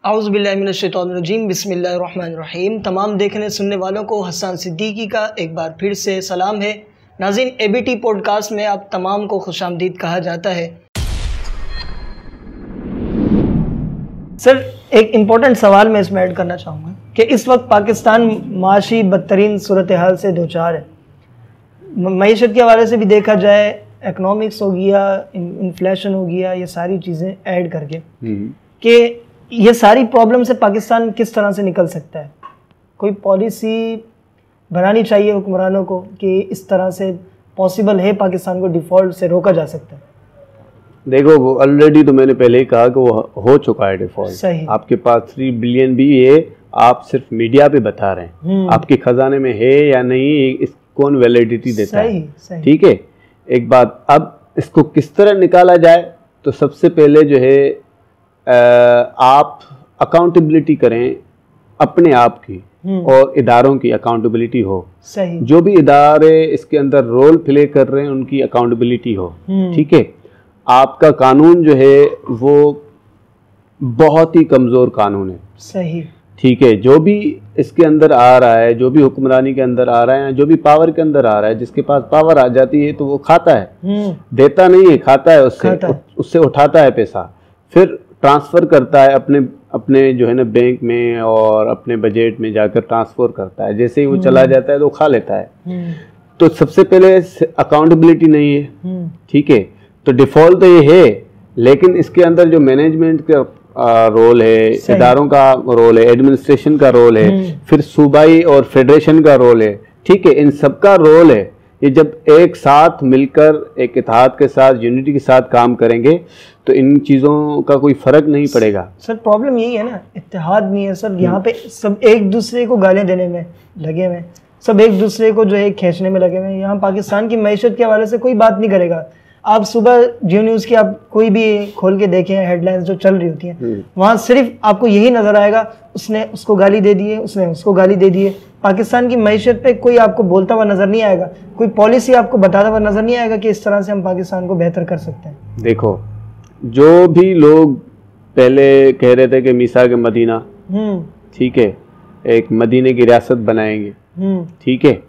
औज़ुबिल्लाहिमिनश्शैतानिर्रजीम बिस्मिल्लाहिर्रहमानिर्रहीम। तमाम देखने सुनने वालों को हसन सिद्दीकी का एक बार फिर से सलाम है। नाज़रीन, एबीटी पॉडकास्ट में आप तमाम को खुशामदीद कहा जाता है। सर, एक इम्पोर्टेंट सवाल मैं इसमें ऐड करना चाहूँगा कि इस वक्त पाकिस्तान माशी बदतरीन सूरत हाल से दो चार है। मईशत के हवाले से भी देखा जाए, इकनॉमिक्स हो गया, इन्फ्लेशन हो गया, ये सारी चीज़ें ऐड करके कि ये सारी प्रॉब्लम से पाकिस्तान किस तरह से निकल सकता है। कोई पॉलिसी बनानी चाहिए हुक्मरानों को कि इस तरह से पॉसिबल है पाकिस्तान को डिफ़ॉल्ट से रोका जा सकता है। देखो, वो ऑलरेडी तो मैंने पहले ही कहा कि वो हो चुका है डिफ़ॉल्ट। सही। आपके पास 3 बिलियन भी है, आप सिर्फ मीडिया पे बता रहे हैं। आपके खजाने में है या नहीं, इस कौन वैलिडिटी देता है। ठीक है, एक बात। अब इसको किस तरह निकाला जाए, तो सबसे पहले जो है आप अकाउंटेबिलिटी करें अपने आप की और इदारों की अकाउंटेबिलिटी हो। सही। जो भी इदारे इसके अंदर रोल प्ले कर रहे हैं उनकी अकाउंटेबिलिटी हो। ठीक है, आपका कानून जो है वो बहुत ही कमज़ोर कानून है। सही। ठीक है, जो भी इसके अंदर आ रहा है, जो भी हुक्मरानी के अंदर आ रहा है, जो भी पावर के अंदर आ रहा है, जिसके पास पावर आ जाती है तो वो खाता है, देता नहीं है, खाता है, उससे उठाता है पैसा, फिर ट्रांसफ़र करता है अपने जो है ना बैंक में और अपने बजट में जाकर ट्रांसफ़र करता है। जैसे ही वो चला जाता है तो खा लेता है। तो सबसे पहले अकाउंटेबिलिटी नहीं है। ठीक है, तो डिफ़ॉल्ट तो ये है, लेकिन इसके अंदर जो मैनेजमेंट का रोल है, इदारों का रोल है, एडमिनिस्ट्रेशन का रोल है, फिर सूबाई और फेडरेशन का रोल है। ठीक है, इन सब का रोल है। ये जब एक साथ मिलकर एक इत्तेहाद के साथ, यूनिटी के साथ काम करेंगे तो इन चीज़ों का कोई फ़र्क नहीं पड़ेगा। सर, प्रॉब्लम यही है ना, इत्तेहाद नहीं है सर। यहाँ पे सब एक दूसरे को गालियाँ देने में लगे हुए हैं, सब एक दूसरे को जो है खींचने में लगे हुए हैं। यहाँ पाकिस्तान की मईशत के हवाले से कोई बात नहीं करेगा। आप सुबह जियो न्यूज़ की आप कोई भी खोल के देखें, हेडलाइंस जो चल रही होती हैं, वहाँ सिर्फ आपको यही नज़र आएगा, उसने उसको गाली दे दी है, उसने उसको गाली दे दी है। पाकिस्तान की मईशत पे कोई आपको बोलता हुआ नज़र नहीं आएगा, कोई पॉलिसी आपको बताता हुआ नज़र नहीं आएगा कि इस तरह से हम पाकिस्तान को बेहतर कर सकते हैं। देखो, जो भी लोग पहले कह रहे थे कि मीसाक मदीना, ठीक है, एक मदीने की रियासत बनाएंगे, ठीक है,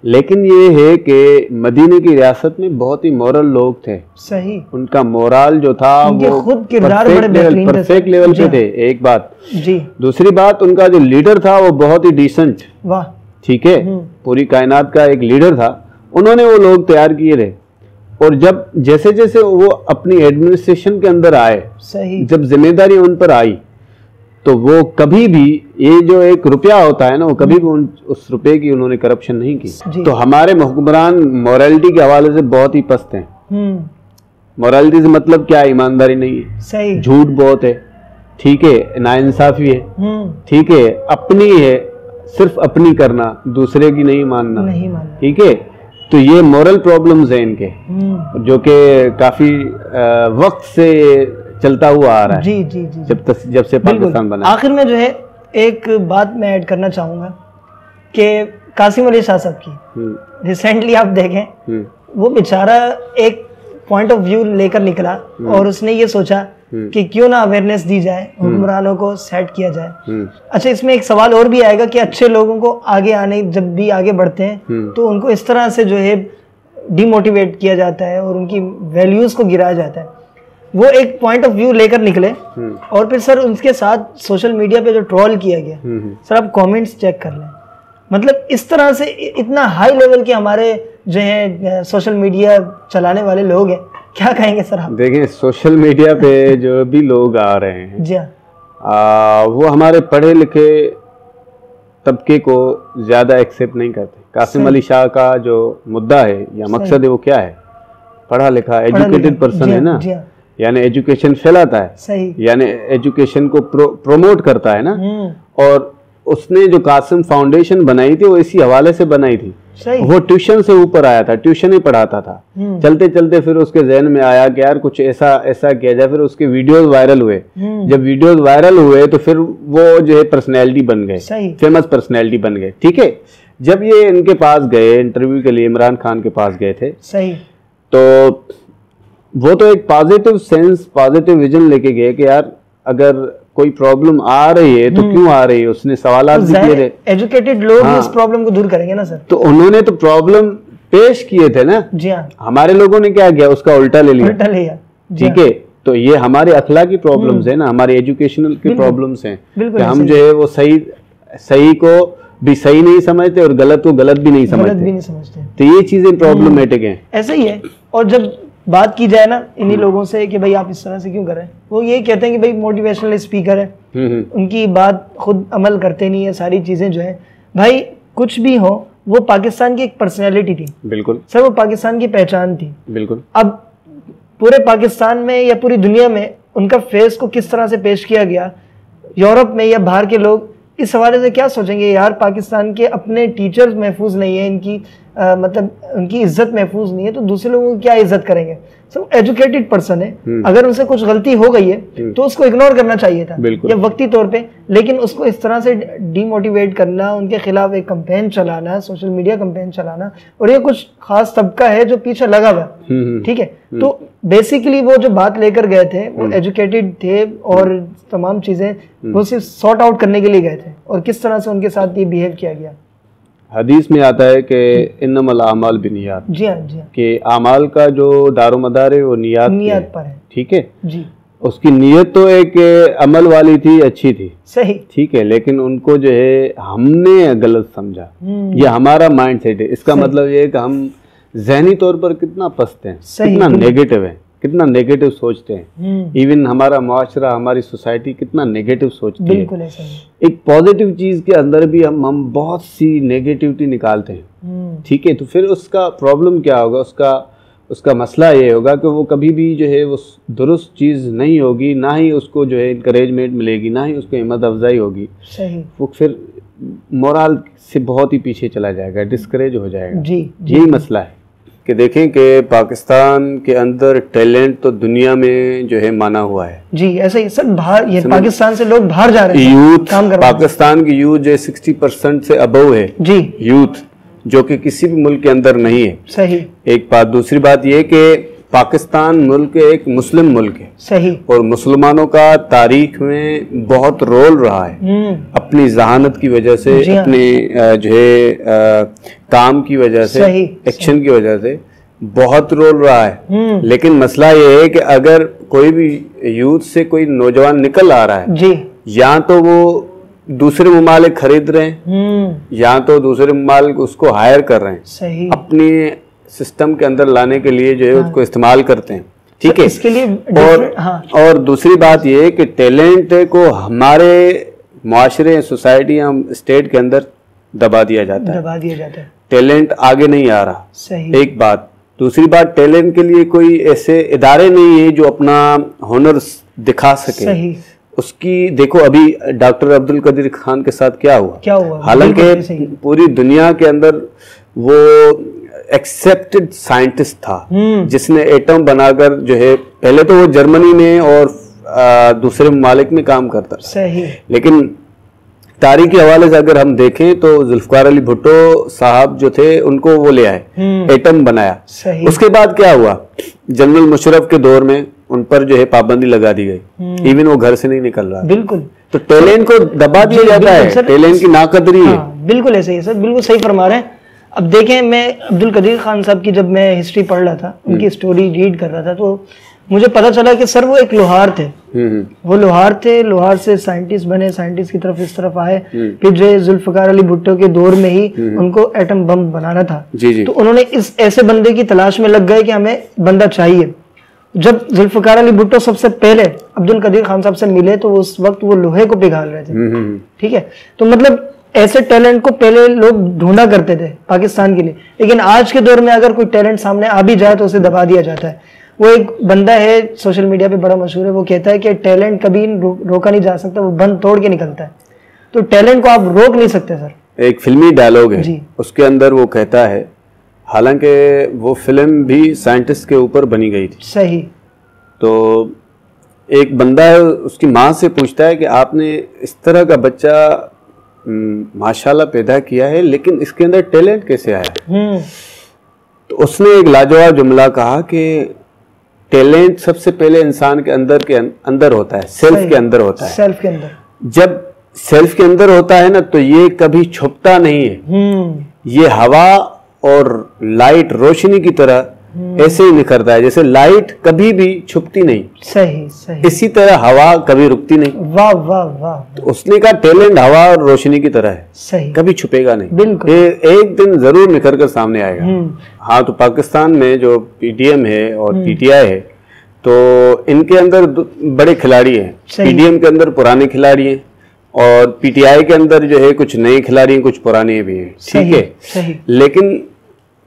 लेकिन ये है कि मदीने की रियासत में बहुत ही मोरल लोग थे। सही। उनका मोरल जो था वो खुद किरदार बड़े बेहतरीन थे, परफेक्ट लेवल पे थे। एक बात जी। दूसरी बात, उनका जो लीडर था वो बहुत ही डिसेंट। वाह। ठीक है, पूरी कायनात का एक लीडर था। उन्होंने वो लोग तैयार किए थे, और जब जैसे जैसे वो अपनी एडमिनिस्ट्रेशन के अंदर आए, सही, जब जिम्मेदारी उन पर आई, तो वो कभी भी, ये जो एक रुपया होता है ना, वो कभी भी उस रुपये की उन्होंने करप्शन नहीं की। तो हमारे हुक्मरान मोरालिटी के हवाले से बहुत ही पस्त हैं। मोरालिटी से मतलब क्या है? ईमानदारी नहीं है, सही, झूठ बहुत है, ठीक है, नाइंसाफी है, ठीक है, अपनी है, सिर्फ अपनी करना, दूसरे की नहीं मानना, ठीक है। तो ये मोरल प्रॉब्लम्स हैं इनके, जो कि काफ़ी वक्त से चलता हुआ आ रहा है। जी जी जी। जब से पाकिस्तान बना। आखिर में जो है एक बात मैं ऐड करना चाहूँगा कि कासिम अली शाह साहब की रिसेंटली आप देखें, वो बेचारा एक पॉइंट ऑफ व्यू लेकर निकला और उसने ये सोचा कि क्यों ना अवेयरनेस दी जाए, हुक्मरानों को सेट किया जाए। अच्छा, इसमें एक सवाल और भी आएगा कि अच्छे लोगों को आगे आने, जब भी आगे बढ़ते हैं तो उनको इस तरह से जो है डिमोटिवेट किया जाता है और उनकी वैल्यूज़ को गिराया जाता है। वो एक पॉइंट ऑफ व्यू लेकर निकले और फिर सर उनके साथ सोशल मीडिया पे जो ट्रोल किया गया, सर आप कमेंट्स चेक कर लें। मतलब इस तरह से इतना हाई लेवल के हमारे जो है सोशल मीडिया चलाने वाले लोग हैं, क्या कहेंगे सर आप? देखें, सोशल मीडिया पे जो भी लोग आ रहे हैं जी, वो हमारे पढ़े लिखे तबके को ज़्यादा एक्सेप्ट नहीं करते। कासिम अली शाह का जो मुद्दा है या मकसद है वो क्या है? पढ़ा लिखा एजुकेटेड पर्सन है ना, यानी एजुकेशन फैलाता है। सही। यानी एजुकेशन को प्रोमोट करता है ना। और उसने जो कासिम फाउंडेशन बनाई थी वो इसी हवाले से बनाई थी। सही। वो ट्यूशन से ऊपर आया था, ट्यूशन ही पढ़ाता था। चलते चलते फिर उसके जहन में आया कि यार कुछ ऐसा ऐसा किया जाए। फिर उसके वीडियोस वायरल हुए। जब वीडियोस वायरल हुए तो फिर वो जो है पर्सनैलिटी बन गए, फेमस पर्सनैलिटी बन गए। ठीक है, जब ये इनके पास गए इंटरव्यू के लिए, इमरान खान के पास गए थे, सही, तो वो तो एक पॉजिटिव सेंस, पॉजिटिव विजन लेके गए कि यार अगर कोई प्रॉब्लम आ रही है तो क्यों आ रही है, उसने सवालात भी किए थे। एजुकेटेड लोग इस प्रॉब्लम को दूर करेंगे ना सर। तो उन्होंने तो प्रॉब्लम पेश किए थे ना। जी हाँ। हमारे लोगों ने क्या किया, उसका उल्टा ले लिया। ठीक है, तो ये हमारे अखलाकी प्रॉब्लम्स है ना, हमारे एजुकेशनल के प्रॉब्लम्स हैं कि हम जो है वो सही को भी सही नहीं समझते और गलत को गलत भी नहीं समझते। तो ये चीजें प्रॉब्लमेटिक हैं। ऐसा ही है। और जब बात की जाए ना इन्हीं लोगों से कि भाई आप इस तरह से क्यों कर रहे हैं, वो ये कहते हैं कि भाई मोटिवेशनल स्पीकर है, उनकी बात खुद अमल करते नहीं है। सारी चीजें जो है भाई कुछ भी हो, वो पाकिस्तान की एक पर्सनैलिटी थी। बिल्कुल सर, वो पाकिस्तान की पहचान थी। बिल्कुल। अब पूरे पाकिस्तान में या पूरी दुनिया में उनका फेस को किस तरह से पेश किया गया, यूरोप में या बाहर के लोग इस हवाले से क्या सोचेंगे, यार पाकिस्तान के अपने टीचर्स महफूज नहीं है, इनकी मतलब उनकी इज्जत महफूज नहीं है, तो दूसरे लोगों की क्या इज्जत करेंगे। सब एजुकेटेड पर्सन है, अगर उनसे कुछ गलती हो गई है तो उसको इग्नोर करना चाहिए था या वक्ती तौर पे, लेकिन उसको इस तरह से डीमोटिवेट करना, उनके खिलाफ एक कैंपेन चलाना, सोशल मीडिया कैंपेन चलाना, और ये कुछ खास तबका है जो पीछे लगा हुआ। ठीक है, तो बेसिकली वो जो बात लेकर गए थे वो एजुकेटेड थे और तमाम चीजें वो सिर्फ सॉर्ट आउट करने के लिए गए थे, और किस तरह से उनके साथ ये बिहेव किया गया। हदीस में आता है कि इन्नमल आमाल बिनियात। जी हाँ, जी हाँ। कि आमाल का जो दारोमदार है वो नियत पर है। ठीक है जी। उसकी नियत तो एक अमल वाली थी, अच्छी थी, सही, ठीक है, लेकिन उनको जो है हमने गलत समझा। ये हमारा माइंड सेट है। इसका मतलब ये है कि हम ज़हनी तौर पर कितना पस्त हैं, कितना नेगेटिव है, कितना नेगेटिव सोचते हैं। इवन हमारा मुआशरा, हमारी सोसाइटी कितना नेगेटिव सोचती है। बिल्कुल ऐसा है। एक पॉजिटिव चीज के अंदर भी हम बहुत सी नेगेटिविटी निकालते हैं। ठीक है, तो फिर उसका प्रॉब्लम क्या होगा, उसका मसला ये होगा कि वो कभी भी जो है वो दुरुस्त चीज़ नहीं होगी, ना ही उसको जो है इंकरेजमेंट मिलेगी, ना ही उसको हिम्मत अफजाई होगी। सही। वो फिर मोरल से बहुत ही पीछे चला जाएगा, डिस्करेज हो जाएगा। जी, यही मसला है कि देखें कि पाकिस्तान के अंदर टैलेंट तो दुनिया में जो है माना हुआ है। जी ऐसा ही सर। बाहर ये पाकिस्तान से लोग बाहर जा रहे हैं, यूथ काम कर रहे हैं। पाकिस्तान की यूथ जो 60% से अबव है जी, यूथ, जो कि किसी भी मुल्क के अंदर नहीं है। सही। एक बात। दूसरी बात ये कि पाकिस्तान मुल्क एक मुस्लिम मुल्क है। सही। और मुसलमानों का तारीख में बहुत रोल रहा है, अपनी जहानत की वजह से, अपने जो है काम की वजह से, एक्शन की वजह से बहुत रोल रहा है। लेकिन मसला ये है कि अगर कोई भी यूथ से कोई नौजवान निकल आ रहा है जी, या तो वो दूसरे ममालिक खरीद रहे हैं या तो दूसरे ममालिक उसको हायर कर रहे हैं। सही। अपनी सिस्टम के अंदर लाने के लिए जो है उसको इस्तेमाल करते हैं। ठीक है, इसके लिए और दूसरी बात ये है कि टैलेंट को हमारे मुआशरे, सोसाइटी या स्टेट के अंदर दबा दिया जाता है। टैलेंट आगे नहीं आ रहा। सही। एक बात। दूसरी बात, टैलेंट के लिए कोई ऐसे इदारे नहीं है जो अपना हुनर दिखा सके। सही। उसकी देखो अभी डॉक्टर अब्दुल कदीर खान के साथ क्या हुआ। हालांकि पूरी दुनिया के अंदर वो एक्सेप्टेड साइंटिस्ट था जिसने एटम बनाकर जो है, पहले तो वो जर्मनी में और दूसरे ममालिक में काम करता था। सही। लेकिन तारीख के हवाले से अगर हम देखें तो जुल्फकार अली भुट्टो साहब जो थे उनको वो ले आए, एटम बनाया। सही। उसके बाद क्या हुआ, जनरल मुशर्रफ के दौर में उन पर जो है पाबंदी लगा दी गई, इवन वो घर से नहीं निकल रहा। बिल्कुल। तो टैलेंट को दबा दिया जाता है, टैलेंट की नाकदरी है। बिल्कुल ऐसे ही सर, बिल्कुल सही फरमा रहे हैं। अब देखें, मैं अब्दुल कदीर खान साहब की जब मैं हिस्ट्री पढ़ रहा था, उनकी स्टोरी रीड कर रहा था, तो मुझे पता चला कि सर वो एक लोहार थे। वो लोहार थे, लोहार से साइंटिस्ट बने, साइंटिस्ट की तरफ इस तरफ आए, फिर जो जुल्फकार अली भुट्टो के दौर में ही उनको एटम बम बनाना था। तो उन्होंने इस ऐसे बंदे की तलाश में लग गए कि हमें बंदा चाहिए। जब जुल्फकार अली भुट्टो सबसे पहले अब्दुल कदीर खान साहब से मिले तो उस वक्त वो लोहे को पिघाल रहे थे। ठीक है, तो मतलब ऐसे टैलेंट को पहले लोग ढूंढा करते थे पाकिस्तान के लिए, लेकिन आज के दौर में अगर कोई टैलेंट सामने आ भी जाए तो उसे दबा दिया जाता है। वो एक बंदा है सोशल मीडिया पे बड़ा मशहूर है, वो कहता है कि टैलेंट कभी रोका नहीं जा सकता, वो बंद तोड़ के निकलता है। तो टैलेंट को आप रोक नहीं सकते सर। एक फिल्मी डायलॉग है, उसके अंदर वो कहता है, हालांकि वो फिल्म भी साइंटिस्ट के ऊपर बनी गई थी। सही। तो एक बंदा है, उसकी माँ से पूछता है कि आपने इस तरह का बच्चा माशाल्लाह पैदा किया है, लेकिन इसके अंदर टैलेंट कैसे आया? तो उसने एक लाजवाब जुमला कहा कि टैलेंट सबसे पहले इंसान के अंदर होता है, सेल्फ के अंदर होता है। सेल्फ के अंदर जब सेल्फ के अंदर होता है ना, तो ये कभी छुपता नहीं है। ये हवा और लाइट रोशनी की तरह ऐसे ही निखरता है, जैसे लाइट कभी भी छुपती नहीं। सही सही। इसी तरह हवा कभी रुकती नहीं। वाह वाह वाह। तो उसने का टैलेंट हवा और रोशनी की तरह है। सही। कभी छुपेगा नहीं, बिल्कुल। एक दिन जरूर निखर कर सामने आएगा। हाँ, तो पाकिस्तान में जो पीटीएम है और पीटीआई है, तो इनके अंदर बड़े खिलाड़ी हैं। पीटीएम के अंदर पुराने खिलाड़ी हैं और पीटीआई के अंदर जो है कुछ नए खिलाड़ी हैं, कुछ पुराने भी हैं। ठीक है, लेकिन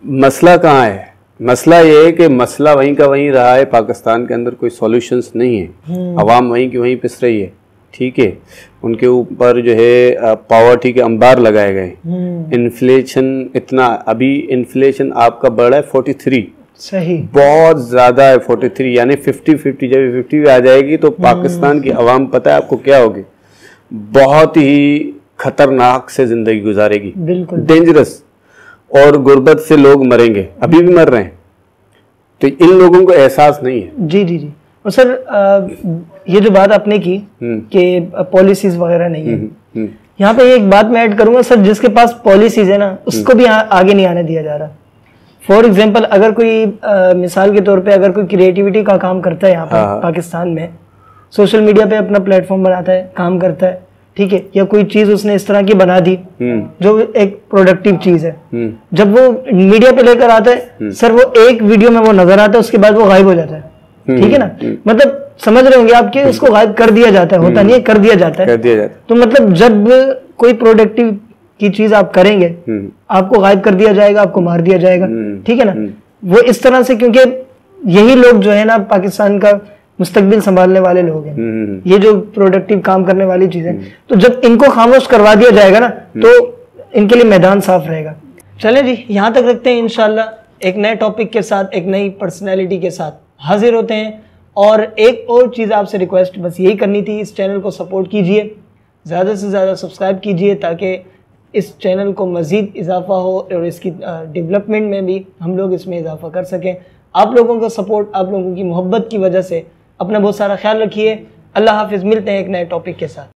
मसला कहाँ है? मसला ये है कि मसला वहीं का वहीं रहा है। पाकिस्तान के अंदर कोई सॉल्यूशंस नहीं है। अवाम वहीं की वहीं पिस रही है। ठीक है, उनके ऊपर जो है पॉवर्टी के अंबार लगाए गए। इन्फ्लेशन इतना, अभी इन्फ्लेशन आपका बढ़ा है 43। सही, बहुत ज्यादा है 43, यानी 50-50। जब 50 भी आ जाएगी तो पाकिस्तान की अवाम पता है आपको क्या होगी? बहुत ही खतरनाक से जिंदगी गुजारेगी, बिल्कुल डेंजरस, और गुर्बत से लोग मरेंगे, अभी भी मर रहे हैं। तो इन लोगों को एहसास नहीं है। जी जी जी। और सर ये जो बात आपने की कि पॉलिसीज वगैरह नहीं है, यहाँ पे एक बात मैं ऐड करूंगा सर, जिसके पास पॉलिसीज है ना, उसको भी आगे नहीं आने दिया जा रहा। फॉर एग्जाम्पल, अगर कोई मिसाल के तौर पे अगर कोई क्रिएटिविटी का काम करता है यहाँ पर पाकिस्तान में, सोशल मीडिया पे अपना प्लेटफॉर्म बनाता है, काम करता है, ठीक है, या कोई चीज उसने इस तरह की बना दी जो एक प्रोडक्टिव चीज है, जब वो मीडिया पे लेकर आता है सर, वो एक वीडियो में वो नजर आता है, उसके बाद वो गायब हो जाता है। ठीक है ना, मतलब समझ रहे होंगे आप कि उसको गायब कर दिया जाता है, होता नहीं है, कर दिया जाता है। तो मतलब जब कोई प्रोडक्टिव की चीज आप करेंगे, आपको गायब कर दिया जाएगा, आपको मार दिया जाएगा। ठीक है ना, वो इस तरह से, क्योंकि यही लोग जो है ना पाकिस्तान का मुस्तकबिल संभालने वाले लोग हैं, ये जो प्रोडक्टिव काम करने वाली चीजें, तो जब इनको खामोश करवा दिया जाएगा ना, तो इनके लिए मैदान साफ रहेगा। चले जी, यहाँ तक रखते हैं। इंशाल्लाह एक नए टॉपिक के साथ, एक नई पर्सनैलिटी के साथ हाजिर होते हैं। और एक और चीज़ आपसे रिक्वेस्ट बस यही करनी थी, इस चैनल को सपोर्ट कीजिए, ज़्यादा से ज़्यादा सब्सक्राइब कीजिए, ताकि इस चैनल को मज़ीद इजाफा हो और इसकी डेवलपमेंट में भी हम लोग इसमें इजाफा कर सकें। आप लोगों का सपोर्ट, आप लोगों की मोहब्बत की वजह से अपना बहुत सारा ख्याल रखिए। अल्लाह हाफिज़, मिलते हैं एक नए टॉपिक के साथ।